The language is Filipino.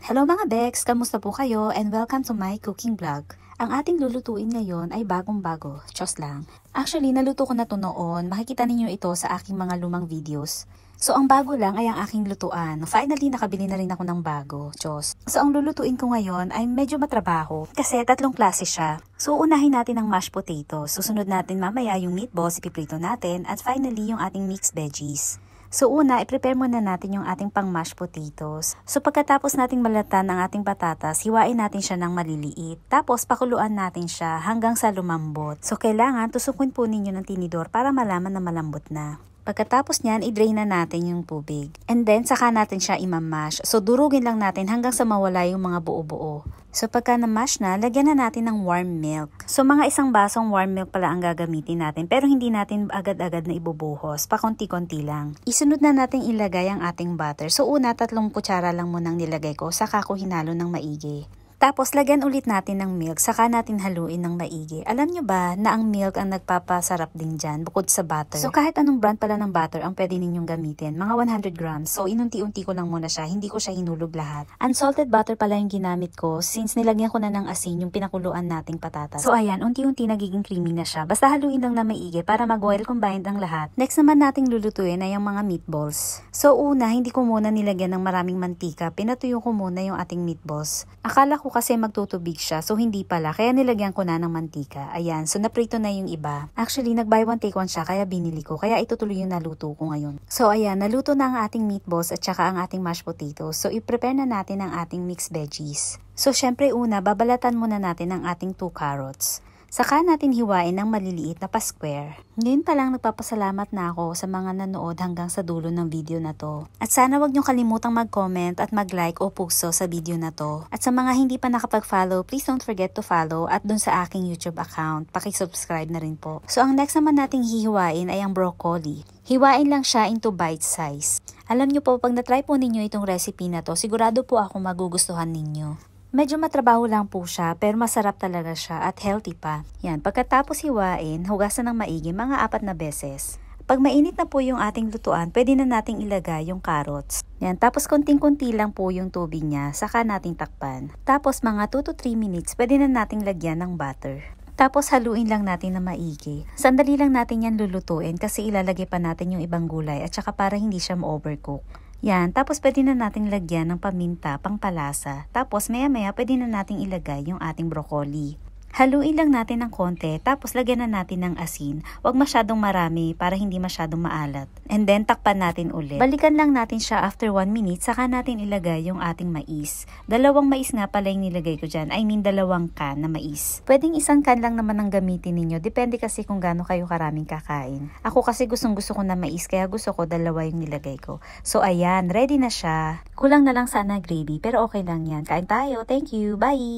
Hello mga Bex! Kamusta po kayo and welcome to my cooking vlog. Ang ating lulutuin ngayon ay bagong-bago, Diyos lang. Actually, naluto ko na to noon. Makikita ninyo ito sa aking mga lumang videos. So, ang bago lang ay ang aking lutuan. Finally, nakabili na rin ako ng bago, Diyos. So, ang lulutuin ko ngayon ay medyo matrabaho kasi tatlong klase siya. So, unahin natin ang mashed potato. Susunod natin mamaya yung meatballs, ipiprito natin. At finally, yung ating mixed veggies. So una, i-prepare muna natin yung ating pang mashed potatoes. So pagkatapos nating balatan ang ating patatas, hiwain natin siya ng maliliit. Tapos pakuluan natin siya hanggang sa lumambot. So kailangan tusukin po ninyo ng tinidor para malaman na malambot na. Pagkatapos niyan, i-drain na natin yung tubig. And then, saka natin siya imamash. So, durugin lang natin hanggang sa mawala yung mga buo-buo. So, pagka na-mash na, lagyan na natin ng warm milk. So, mga isang basong warm milk pala ang gagamitin natin. Pero hindi natin agad-agad na ibubuhos. Pakunti-kunti lang. Isunod na natin ilagay ang ating butter. So, una, 3 kutsara lang munang nilagay ko. Saka ko hinalo ng maigi. Tapos, lagyan ulit natin ng milk, saka natin haluin ng maigi. Alam nyo ba na ang milk ang nagpapasarap din dyan, bukod sa butter? So, kahit anong brand pala ng butter ang pwede ninyong gamitin, mga 100 grams. So, inunti-unti ko lang muna siya, hindi ko siya hinulog lahat. Unsalted butter pala yung ginamit ko, since nilagyan ko na ng asin yung pinakuluan nating patatas. So, ayan, unti-unti nagiging creamy na siya. Basta haluin lang na maigi para mag-well combined ang lahat. Next naman nating lulutuin ay yung mga meatballs. So, una, hindi ko muna nilagyan ng maraming mantika. Pinatuyo ko muna yung ating meatballs. Akala ko kasi magtutubig siya, so hindi pala, kaya nilagyan ko na ng mantika. Ayan, so naprito na yung iba. Actually, nag-buy one take one siya, kaya binili ko, kaya ito tuloy yung naluto ko ngayon. So ayan, naluto na ang ating meatballs at saka ang ating mashed potatoes. So i-prepare na natin ang ating mixed veggies. So syempre una, babalatan muna natin ang ating 2 carrots. Saka natin hiwain ng maliliit na pa-square. Ngayon pa lang nagpapasalamat na ako sa mga nanood hanggang sa dulo ng video na to. At sana wag niyong kalimutang mag-comment at mag-like o puso sa video na to. At sa mga hindi pa nakapag-follow, please don't forget to follow at dun sa aking YouTube account, paki-subscribe na rin po. So ang next naman nating hihiwain ay ang broccoli. Hiwain lang siya into bite size. Alam niyo po, pag na-try po ninyo itong recipe na to, sigurado po ako magugustuhan ninyo. Medyo matrabaho lang po siya, pero masarap talaga siya at healthy pa. Yan, pagkatapos hiwain, hugasan ng maigi mga 4 na beses. Pag mainit na po yung ating lutuan, pwede na nating ilagay yung carrots. Yan, tapos konting-kunti lang po yung tubig niya, saka nating takpan. Tapos mga 2 to 3 minutes, pwede na nating lagyan ng butter. Tapos haluin lang natin na maigi. Sandali lang natin yan lulutuin kasi ilalagay pa natin yung ibang gulay at saka para hindi siya ma-overcook. Yan, tapos pwede na nating lagyan ng paminta, pangpalasa. Tapos maya-maya pwede na nating ilagay yung ating broccoli. Haluin lang natin ng konti, tapos lagyan na natin ng asin. Huwag masyadong marami para hindi masyadong maalat. And then takpan natin ulit. Balikan lang natin siya after 1 minute, saka natin ilagay yung ating mais. 2 mais nga pala yung nilagay ko dyan. I mean 2 can na mais. Pwedeng 1 can lang naman ang gamitin ninyo. Depende kasi kung gaano kayo karaming kakain. Ako kasi gustong-gusto ko na mais, kaya gusto ko 2 yung nilagay ko. So ayan, ready na siya. Kulang na lang sana gravy, pero okay lang yan. Kain tayo. Thank you. Bye!